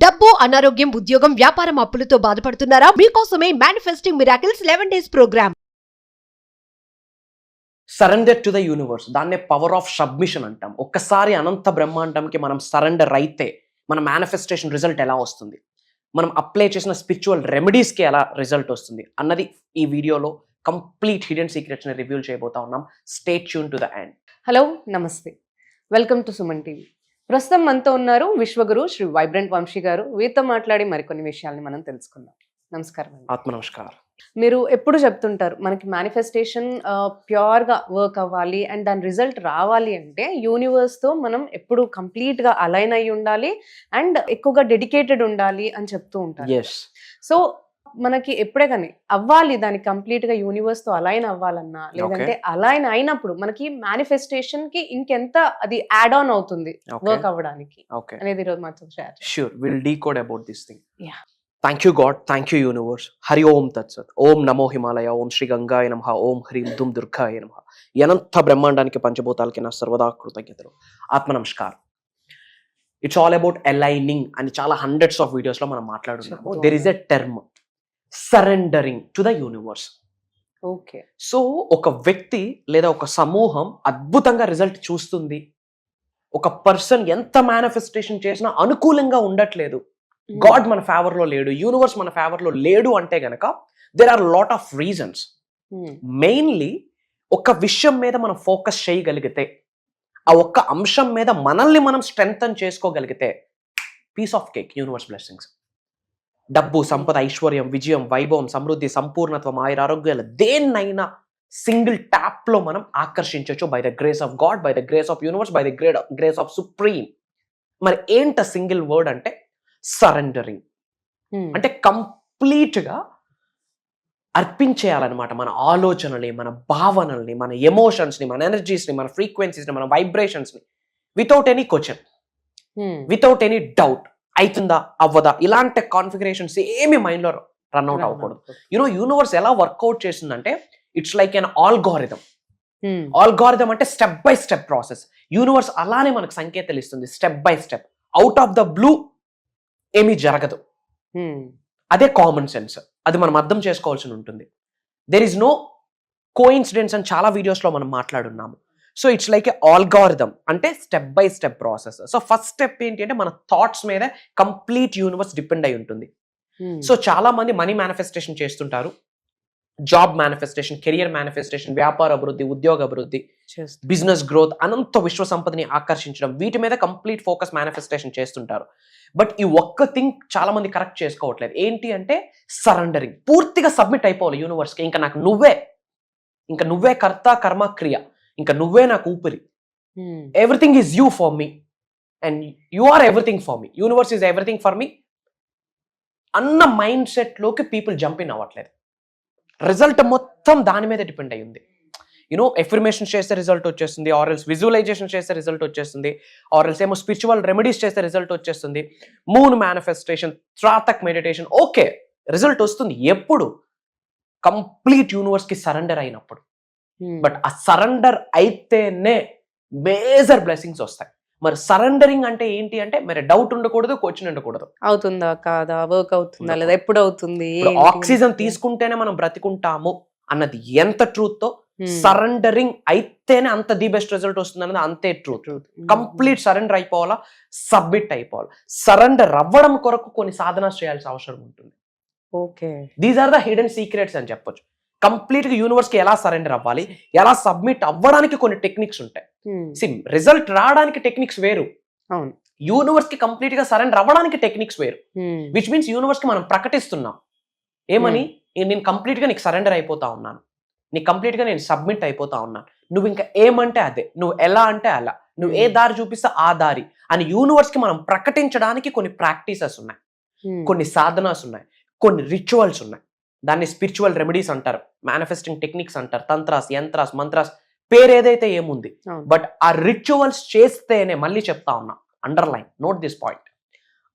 డబ్బు, అనారోగ్యం, ఉద్యోగం, వ్యాపారం, అప్పులతో బాధపడుతున్నారా? మీకోసమే manifesting miracles 11 days program. Surrender to the universe, దాన్నే పవర్ ఆఫ్ సబ్మిషన్ అంటాం. ఒక్కసారి అనంత బ్రహ్మాండంకి మనం సరెండర్ అయితే మన మేనిఫెస్టేషన్ రిజల్ట్ ఎలా వస్తుంది, మనం అప్లై చేసిన స్పిరిచువల్ రెమెడీస్కి ఎలా రిజల్ట్ వస్తుంది అన్నది ఈ వీడియోలో కంప్లీట్ హిడెన్ సీక్రెట్స్ని రివ్యూ చేయబోతా ఉన్నాం. Stay tune to the end. Hello, నమస్తే, వెల్కమ్ టు సుమన్ టీవీ. ప్రస్తుతం మనతో ఉన్నారు విశ్వగురు శ్రీ వైబ్రెంట్ వంశీ గారు. వీరితో మాట్లాడి మరికొన్ని విషయాల్ని మనం తెలుసుకుందాం. నమస్కారం అండి. ఆత్మ నమస్కారం. మీరు ఎప్పుడు చెప్తుంటారు మనకి మేనిఫెస్టేషన్ ప్యూర్గా వర్క్ అవ్వాలి అండ్ దాని రిజల్ట్ రావాలి అంటే యూనివర్స్తో మనం ఎప్పుడు కంప్లీట్గా అలైన్ అయి ఉండాలి అండ్ ఎక్కువగా డెడికేటెడ్ ఉండాలి అని చెప్తూ ఉంటారు. ఎస్. సో మనకి ఎప్పుడే కానీ అవ్వాలి, దానికి కంప్లీట్ గా యూనివర్స్ తో అలైన్ అవ్వాలన్నా లేదంటే అలైన్ అయినప్పుడు మనకి మేనిఫెస్టేషన్ కి ఇంకెంత అది యాడ్ ఆన్ అవుతుంది వర్క్ అవ్వడానికి అనేది ఈరోజు మాతో share. Sure, will decode about this thing. Yeah. Thank you God, thank you universe. Hari ఓం తత్సత్. ఓం నమో హిమాలయ, ఓం శ్రీ గంగాయ నమః, ఓం హ్రీం దుం దుర్గాయ నమః. అనంత బ్రహ్మాండానికి పంచభూతాలకి నా సర్వదా కృతజ్ఞతలు. ఆత్మ నమస్కారం. ఇట్స్ ఆల్ అబౌట్ అలైనింగ్ అని చాలా హండ్రెడ్స్ ఆఫ్ వీడియోస్ లో మనం మాట్లాడుతున్నాము. There is a term surrendering to the universe. Okay. So ఒక వ్యక్తి లేదా ఒక సమూహం అద్భుతంగా రిజల్ట్ చూస్తుంది, ఒక పర్సన్ ఎంత మేనిఫెస్టేషన్ చేసినా అనుకూలంగా ఉండట్లేదు, గాడ్ మన ఫేవర్ లో లేడు, యూనివర్స్ మన ఫేవర్ లో లేడు అంటే గనక there are lot of reasons. Mainly ఒక విషయం మీద మనం ఫోకస్ చేయగలిగితే, ఆ ఒక్క అంశం మీద మనల్ని మనం స్ట్రెంగ్తన్ చేసుకోగలిగితే piece of cake, universe blessings. డబ్బు, సంపద, ఐశ్వర్యం, విజయం, వైభవం, సమృద్ధి, సంపూర్ణత్వం, ఆరోగ్యాలు దేన్నైనా సింగిల్ ట్యాప్ లో మనం ఆకర్షించవచ్చు by the grace of God, by the grace of universe, by the grace of supreme. మరి ఏంట సింగిల్ వర్డ్ అంటే సరెండరింగ్. అంటే కంప్లీట్ గా అర్పించేయాలన్నమాట మన ఆలోచనల్ని, మన భావనల్ని, మన ఎమోషన్స్ ని, మన ఎనర్జీస్ ని, మన ఫ్రీక్వెన్సీస్ ని, మన వైబ్రేషన్స్ ని without any question, without any doubt. అవుతుందా అవ్వదా ఇలాంటి కాన్ఫిగరేషన్స్ ఏమి మైండ్ లో రన్ అవుట్ అవ్వకూడదు. యూనివర్స్ ఎలా వర్కౌట్ చేస్తుందంటే it's like an algorithm. Algorithm అంటే step by step process. Universe అలానే మనకు సంకేతాలు ఇస్తుంది step by step. Out of the blue ఏమీ జరగదు. అదే కామన్ సెన్స్. అది మనం అర్థం చేసుకోవాల్సి ఉంటుంది. దెర్ ఈస్ నో కోఇన్సిడెన్స్ అని చాలా వీడియోస్ లో మనం మాట్లాడున్నాము. So it's like a algorithm, అంటే step by step process. So first step ఏంటి అంటే మన థాట్స్ మీద కంప్లీట్ యూనివర్స్ డిపెండ్ అయి ఉంటుంది. సో చాలా మంది మనీ మేనిఫెస్టేషన్ చేస్తుంటారు, జాబ్ మేనిఫెస్టేషన్, కెరియర్ మేనిఫెస్టేషన్, వ్యాపార అభివృద్ధి, ఉద్యోగ అభివృద్ధి, బిజినెస్ గ్రోత్, అనంత విశ్వ సంపదని ఆకర్షించడం, వీటి మీద కంప్లీట్ ఫోకస్ మేనిఫెస్టేషన్ చేస్తుంటారు. బట్ ఈ ఒక్క థింగ్ చాలా మంది కరెక్ట్ చేసుకోవట్లేదు. ఏంటి అంటే సరెండరింగ్. పూర్తిగా సబ్మిట్ అయిపోవాలి యూనివర్స్కి. ఇంకా నాకు నువ్వే కర్త, కర్మ, క్రియ. ఇంకా నువ్వే నాకు ఊపిరి. Everything is you for me and you are everything for me. Universe is everything for me అన్న మైండ్ సెట్ లోకి పీపుల్ జంప్ ఇన్ అవ్వట్లేదు. రిజల్ట్ మొత్తం దాని మీద డిపెండ్ అయ్యింది. ఎఫర్మేషన్ చేస్తే రిజల్ట్ వచ్చేస్తుంది, ఆర్ఎల్స్ విజువలైజేషన్ చేస్తే రిజల్ట్ వచ్చేస్తుంది, ఆర్ఎల్స్ ఏమో స్పిరిచువల్ రెమెడీస్ చేస్తే రిజల్ట్ వచ్చేస్తుంది, మూన్ మేనిఫెస్టేషన్, త్రాతక్ మెడిటేషన్. ఓకే, రిజల్ట్ వస్తుంది ఎప్పుడు? కంప్లీట్ యూనివర్స్ కి సరెండర్ అయినప్పుడు. బట్ ఆ సరెండర్ అయితేనే మేజర్ బ్లెస్సింగ్స్ వస్తాయి. మరి సరెండరింగ్ అంటే ఏంటి అంటే మరి డౌట్ ఉండకూడదు, క్వశ్చన్ ఉండకూడదు. అవుతుందా కాదా, వర్క్ అవుతుందా లేదా, ఎప్పుడు అవుతుంది, ఆక్సిజన్ తీసుకుంటేనే మనం బ్రతికుంటాము అన్నది ఎంత ట్రూత్ తో, సరెండరింగ్ అయితేనే అంత ది బెస్ట్ రిజల్ట్ వస్తుంది అన్నది అంతే ట్రూత్. కంప్లీట్ సరెండర్ అయిపోవాలా, సబ్మిట్ అయిపోవాలి. సరెండర్ అవ్వడం కొరకు కొన్ని సాధనాలు చేయాల్సిన అవసరం ఉంటుంది. Okay, these are the hidden secrets అని చెప్పొచ్చు. కంప్లీట్ గా యూనివర్స్ కి ఎలా సరెండర్ అవ్వాలి, ఎలా సబ్మిట్ అవ్వడానికి కొన్ని టెక్నిక్స్ ఉంటాయి. రిజల్ట్ రావడానికి టెక్నిక్స్ వేరు, యూనివర్స్ కి కంప్లీట్ గా సరెండర్ అవ్వడానికి టెక్నిక్స్ వేరు. విచ్ మీన్స్ యూనివర్స్ కి మనం ప్రకటిస్తున్నాం ఏమని, నేను కంప్లీట్ గా నీకు సరెండర్ అయిపోతా ఉన్నాను, నీకు కంప్లీట్ గా నేను సబ్మిట్ అయిపోతా ఉన్నాను, నువ్వు ఇంకా ఏమంటే అదే, నువ్వు ఎలా అంటే అలా, నువ్వు ఏ దారి చూపిస్తే ఆ దారి అని యూనివర్స్ కి మనం ప్రకటించడానికి కొన్ని ప్రాక్టీసెస్ ఉన్నాయి, కొన్ని సాధనాస్ ఉన్నాయి, కొన్ని రిచువల్స్ ఉన్నాయి. దాన్ని స్పిరిచువల్ రెమెడీస్ అంటారు, మేనిఫెస్టింగ్ టెక్నిక్స్ అంటారు, తంత్రాస్, యంత్రాస్, మంత్రాస్, పేరు ఏదైతే ఏముంది. బట్ ఆ రిచువల్స్ చేస్తేనే, మళ్ళీ చెప్తా ఉన్నా, అండర్లైన్, నోట్ దిస్ పాయింట్,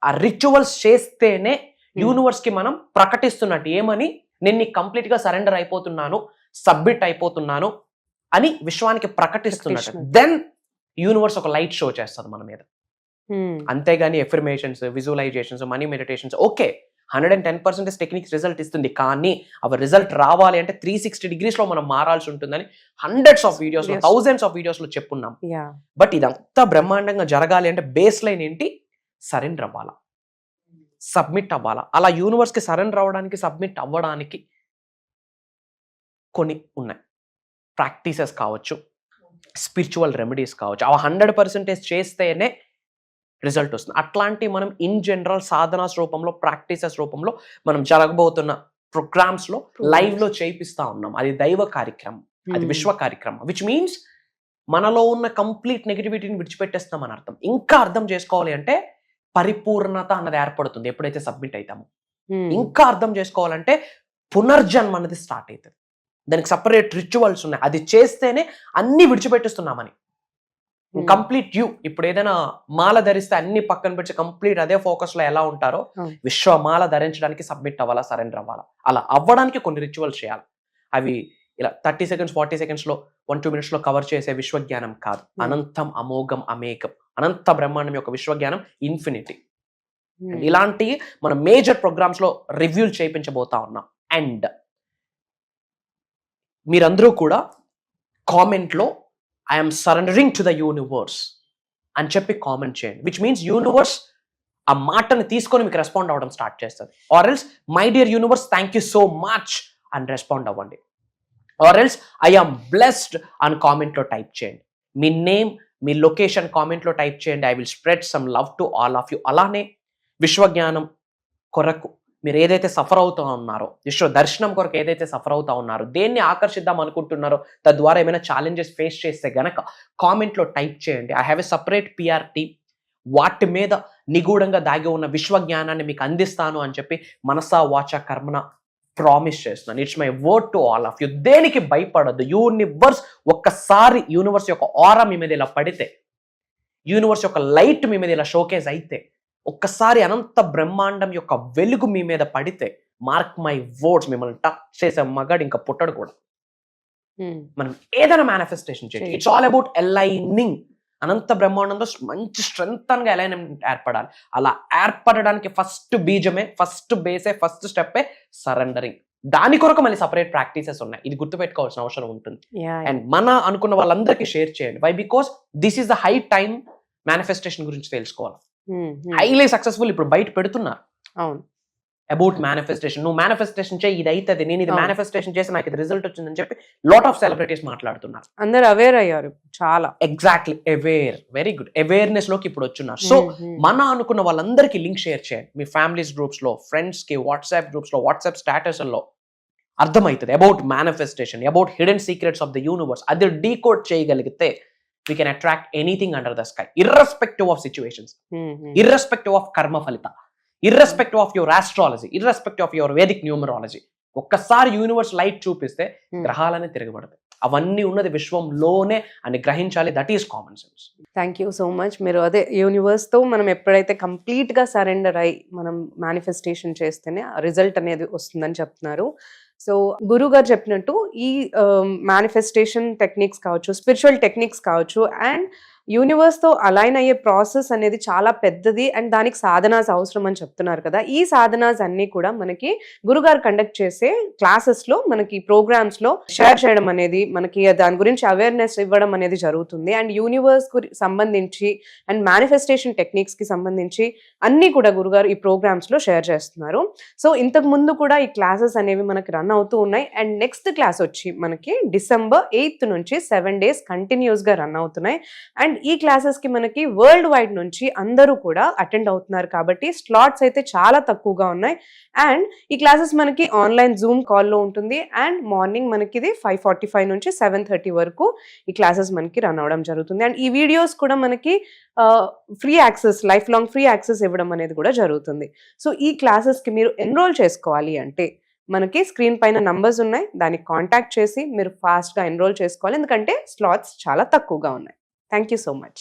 ఆ రిచువల్స్ చేస్తేనే యూనివర్స్ కి మనం ప్రకటిస్తున్నట్టు ఏమని, నేను నీకు కంప్లీట్ గా సరెండర్ అయిపోతున్నాను, సబ్మిట్ అయిపోతున్నాను అని విశ్వానికి ప్రకటిస్తున్నట్టు. దెన్ యూనివర్స్ ఒక లైట్ షో చేస్తుంది మన మీద. అంతేగాని affirmations, visualizations, money meditations okay 110% techniques result ఇస్తుంది, కానీ అవి రిజల్ట్ రావాలి అంటే 360 degrees లో మనం మారాల్సి ఉంటుందని హండ్రెడ్స్ ఆఫ్ వీడియోస్ లో, థౌజండ్స్ ఆఫ్ వీడియోస్ లో చెప్పున్నాం. బట్ ఇదంతా బ్రహ్మాండంగా జరగాలి అంటే బేస్ లైన్ ఏంటి? సరెండర్ అవ్వాలా, సబ్మిట్ అవ్వాలా. అలా యూనివర్స్ కి సరెండర్ అవ్వడానికి, సబ్మిట్ అవ్వడానికి కొన్ని ఉన్నాయి. ప్రాక్టీసెస్ కావచ్చు, స్పిరిచువల్ రెమెడీస్ కావచ్చు. అవి 100% చేస్తేనే రిజల్ట్ వస్తుంది. అట్లాంటి మనం ఇన్ జనరల్ సాధనాస్ రూపంలో, ప్రాక్టీసెస్ రూపంలో మనం జరగబోతున్న ప్రోగ్రామ్స్ లో లైవ్ లో చేయిస్తా ఉన్నాం. అది దైవ కార్యక్రమం, అది విశ్వ కార్యక్రమం. విచ్ మీన్స్ మనలో ఉన్న కంప్లీట్ నెగిటివిటీని విడిచిపెట్టేస్తాం అని అర్థం. ఇంకా అర్థం చేసుకోవాలి అంటే పరిపూర్ణత అన్నది ఏర్పడుతుంది ఎప్పుడైతే సబ్మిట్ అవుతామో. ఇంకా అర్థం చేసుకోవాలంటే పునర్జన్మ అనేది స్టార్ట్ అవుతుంది. దానికి సపరేట్ రిచువల్స్ ఉన్నాయి. అది చేస్తేనే అన్ని విడిచిపెట్టిస్తున్నామని. కంప్లీట్ ఇప్పుడు ఏదైనా మాల ధరిస్తే అన్ని పక్కన పెట్టి కంప్లీట్ అదే ఫోకస్ లో ఎలా ఉంటారో విశ్వమాల ధరించడానికి సబ్మిట్ అవ్వాలా, సరెండర్ అవ్వాలా. అలా అవ్వడానికి కొన్ని రిచువల్స్ చేయాలి. అవి ఇలా 30 seconds 40 seconds లో 1-2 minutes లో కవర్ చేసే విశ్వజ్ఞానం కాదు. అనంతం, అమోఘం, అమేకం, అనంత బ్రహ్మాండం యొక్క విశ్వజ్ఞానం ఇన్ఫినిటీ. ఇలాంటి మన మేజర్ ప్రోగ్రామ్స్ లో రివ్యూలు చేయించబోతా ఉన్నాం. అండ్ మీరందరూ కూడా కామెంట్ లో I'm surrendering to the universe అని చెప్పి కామెంట్ చేయండి. విచ్ మీన్స్ యూనివర్స్ ఆ మాటను తీసుకొని మీకు రెస్పాండ్ అవ్వడం స్టార్ట్ చేస్తుంది. Or else my dear universe thank you so much అని రెస్పాండ్ అవ్వండి. Or else I am blessed అని కామెంట్లో టైప్ చేయండి. మీ నేమ్, మీ లొకేషన్ కామెంట్లో టైప్ చేయండి. I will spread some love to all of you. అలానే విశ్వజ్ఞానం కొరకు మీరు ఏదైతే సఫర్ అవుతూ ఉన్నారో, విశ్వ దర్శనం కొరకు ఏదైతే సఫర్ అవుతా ఉన్నారో, దేన్ని ఆకర్షిద్దాం అనుకుంటున్నారో, తద్వారా ఏమైనా ఛాలెంజెస్ ఫేస్ చేస్తే గనక కామెంట్లో టైప్ చేయండి. I have a separate PR team. వాటి మీద నిగూఢంగా దాగి ఉన్న విశ్వజ్ఞానాన్ని మీకు అందిస్తాను అని చెప్పి మనసా వాచ కర్మన ప్రామిస్ చేస్తున్నాను. It's my word to all of you. దేనికి భయపడద్దు. యూనివర్స్ ఒక్కసారి యూనివర్స్ యొక్క ఆరా మీ మీద ఇలా పడితే, యూనివర్స్ యొక్క లైట్ మీ మీద ఇలా షోకేజ్ అయితే, ఒక్కసారి అనంత బ్రహ్మాండం యొక్క వెలుగు మీ మీద పడితే, మార్క్ మై వర్డ్స్, మిమ్మల్ని టచ్ చేసే మగాడు ఇంకా పుట్టడు కూడా. మనం ఏదైనా మేనిఫెస్టేషన్ చేయండి. It's all about aligning. అనంత బ్రహ్మాండంలో మంచి స్ట్రెంగ్తన్గా అలైన్మెంట్ ఏర్పడాలి. అలా ఏర్పడడానికి ఫస్ట్ బీజమే, ఫస్ట్ బేసే, ఫస్ట్ స్టెప్పే సరెండరింగ్. దాని కొరకు మళ్ళీ సపరేట్ ప్రాక్టీసెస్ ఉన్నాయి. ఇది గుర్తుపెట్టుకోవాల్సిన అవసరం ఉంటుంది. అండ్ మన అనుకున్న వాళ్ళందరికీ షేర్ చేయండి. Why? Because this is the high time manifestation గురించి తెలుసుకోవాలి. హైలీ సక్సెస్ఫుల్ ఇప్పుడు బయట పెడుతున్నారు. అవును, అబౌట్ మేనిఫెస్టేషన్. నువ్వు మేనిఫెస్టేషన్ చేయి, ఇది అవుతుంది, నేను ఇది మేనిఫెస్టేషన్ చేసి నాకు ఇది రిజల్ట్ వచ్చిందని చెప్పి లాట్ ఆఫ్ సెలబ్రిటీస్ మాట్లాడుతున్నారు. అందరు అవేర్ అయ్యారు చాలా. Exactly, aware. Very good. Awareness లోకి ఇప్పుడు వచ్చున్నారు. సో మన అనుకున్న వాళ్ళందరికీ లింక్ షేర్ చేయండి. మీ ఫ్యామిలీస్ గ్రూప్స్ లో, ఫ్రెండ్స్ కి, వాట్సాప్ గ్రూప్స్ లో, వాట్సాప్ స్టేటస్ లో అర్థమవుతుంది about manifestation, about hidden secrets of the universe. అది డీకోడ్ చేయగలిగితే we can attract anything under the sky, irrespective of situations, irrespective of karma phalita, irrespective of your astrology, irrespective of your Vedic numerology. ఒక్కసారి universe light చూపిస్తే గ్రహాలనే తిరగబడతాయి. అవన్నీ ఉన్నది విశ్వంలోనే అని గ్రహించాలి. That is common sense. Thank you so much. మీరు అదే universe తో మనం ఎప్పుడైతే కంప్లీట్ గా సరెండర్ అయ్యి మనం మేనిఫెస్టేషన్ చేస్తేనే రిజల్ట్ అనేది వస్తుందని చెప్తున్నారు. సో గురువు గారు చెప్పినట్టు ఈ మేనిఫెస్టేషన్ టెక్నిక్స్ కావచ్చు, స్పిరిచువల్ టెక్నిక్స్ కావచ్చు, అండ్ యూనివర్స్ తో అలైన్ అయ్యే ప్రాసెస్ అనేది చాలా పెద్దది అండ్ దానికి సాధనాస్ అవసరం అని చెప్తున్నారు కదా. ఈ సాధనాస్ అన్ని కూడా మనకి గురుగారు కండక్ట్ చేసే క్లాసెస్ లో, మనకి ప్రోగ్రామ్స్ లో షేర్ చేయడం అనేది, మనకి దాని గురించి అవేర్నెస్ ఇవ్వడం అనేది జరుగుతుంది. అండ్ యూనివర్స్ కు సంబంధించి అండ్ మేనిఫెస్టేషన్ టెక్నిక్స్ కి సంబంధించి అన్ని కూడా గురుగారు ఈ ప్రోగ్రామ్స్ లో షేర్ చేస్తున్నారు. సో ఇంతకు ముందు కూడా ఈ క్లాసెస్ అనేవి మనకి రన్ అవుతూ ఉన్నాయి. అండ్ నెక్స్ట్ క్లాస్ వచ్చి మనకి December 8th నుంచి 7 days కంటిన్యూస్ గా రన్ అవుతున్నాయి. అండ్ ఈ క్లాసెస్ కి మనకి వరల్డ్ వైడ్ నుంచి అందరూ కూడా అటెండ్ అవుతున్నారు కాబట్టి స్లాట్స్ అయితే చాలా తక్కువగా ఉన్నాయి. అండ్ ఈ క్లాసెస్ మనకి ఆన్లైన్ జూమ్ కాల్లో ఉంటుంది. అండ్ మార్నింగ్ మనకి ఇది 5:45 నుంచి 7:30 వరకు ఈ క్లాసెస్ మనకి రన్ అవడం జరుగుతుంది. అండ్ ఈ వీడియోస్ కూడా మనకి free access, life long free access ఇవ్వడం అనేది కూడా జరుగుతుంది. సో ఈ క్లాసెస్ కి మీరు ఎన్రోల్ చేసుకోవాలి అంటే మనకి స్క్రీన్ పైన నంబర్స్ ఉన్నాయి, దానికి కాంటాక్ట్ చేసి మీరు ఫాస్ట్గా ఎన్రోల్ చేసుకోవాలి. ఎందుకంటే స్లాట్స్ చాలా తక్కువగా ఉన్నాయి. Thank you so much.